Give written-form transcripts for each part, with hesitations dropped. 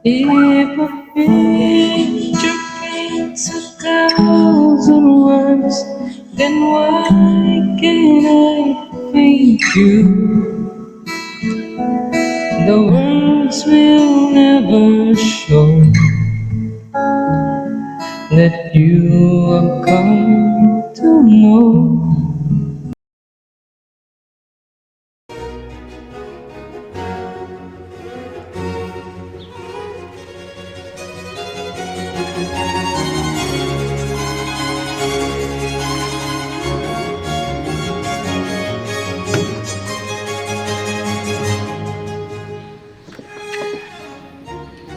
If a picture paints 1,000 words, then why can't I paint you? The words will never show that you have come to know.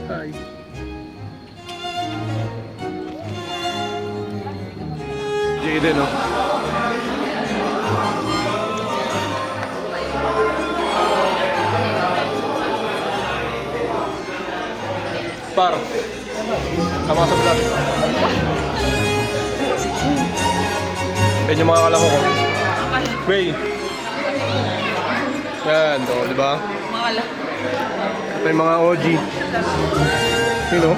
Hi. Jaden, no? Par. Tama sa vlog. Yan yung mga kalako ko. Way. Yan, o, di ba? Ito yung mga OG. You know?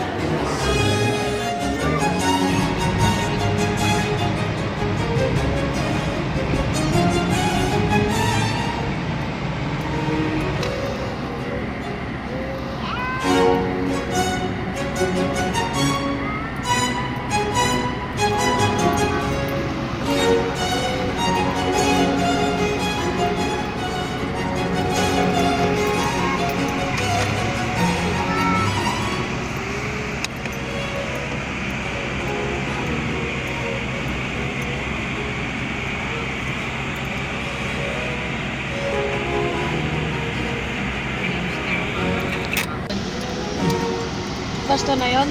Basta na yun?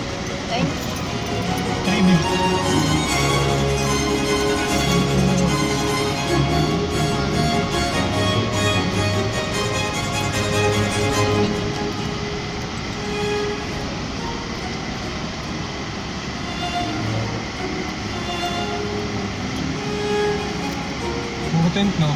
Ay. Puro tent, no?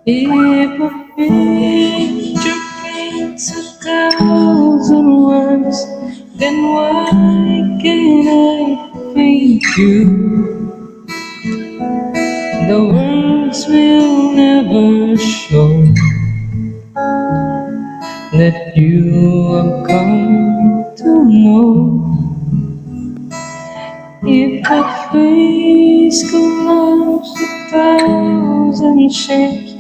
If a picture paints 1,000 words, then why can't I paint you? The words will never show that you have come to know. If a face comes 1,000 shapes,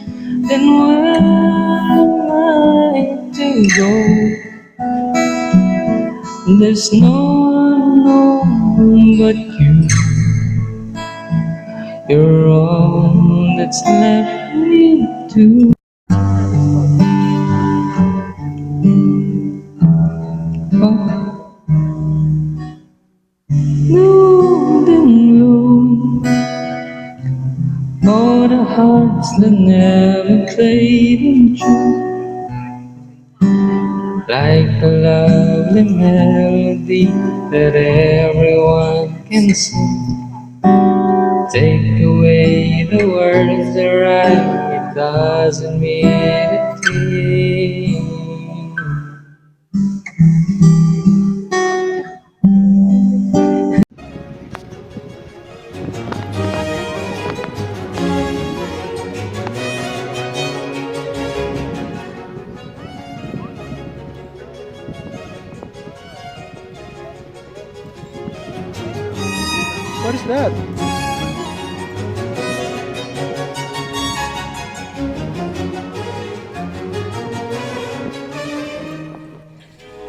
then where am I to go? There's no one known but you. You're all that's left me to. All the hearts that never played in June, like a lovely melody that everyone can sing. Take away the words that rhyme, it doesn't mean a thing. What is that?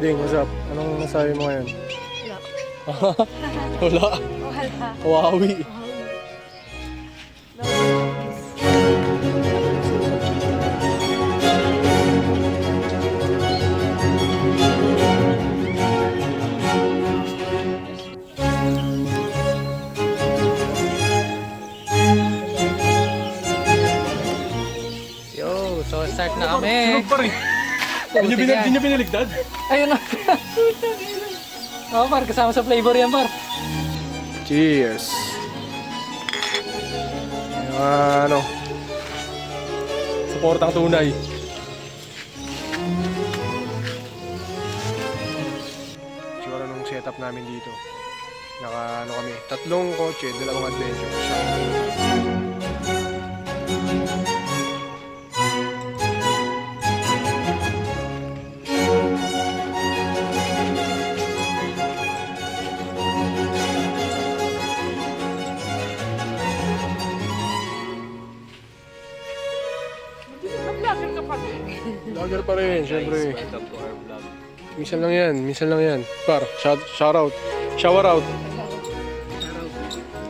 Ding, what's up? Anong masabi mo ngayon? Wala. Wala. Wala. Kawawi. Yo, so start na kami. Hindi niyo pinaligtad? Ayun na. Oo, par, kasama sa flavor yan, par. Cheers! Yung ano, supportang tunay. Tsura nung setup namin dito. Naka ano kami, 3 kotse, 2 adventure. Vlogger pa rin, syempre. Minsan lang yan. Par, shout out. Shower out.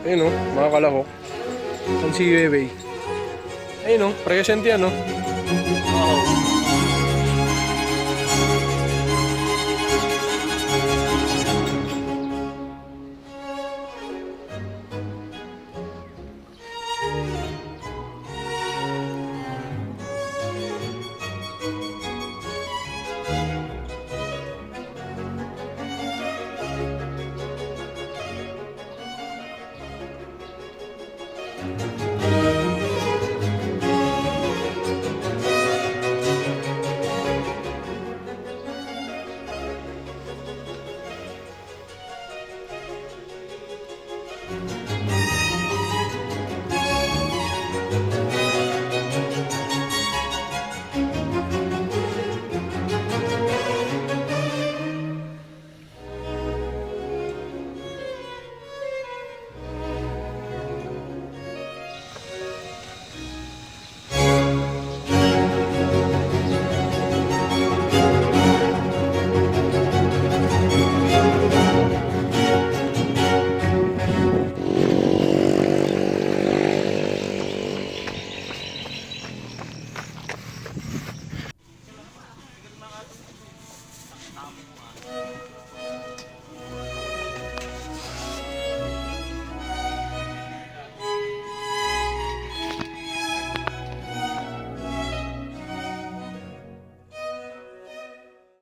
Ayun o, mga kalahok. Ang si Yuewei. Ayun o, present yan o.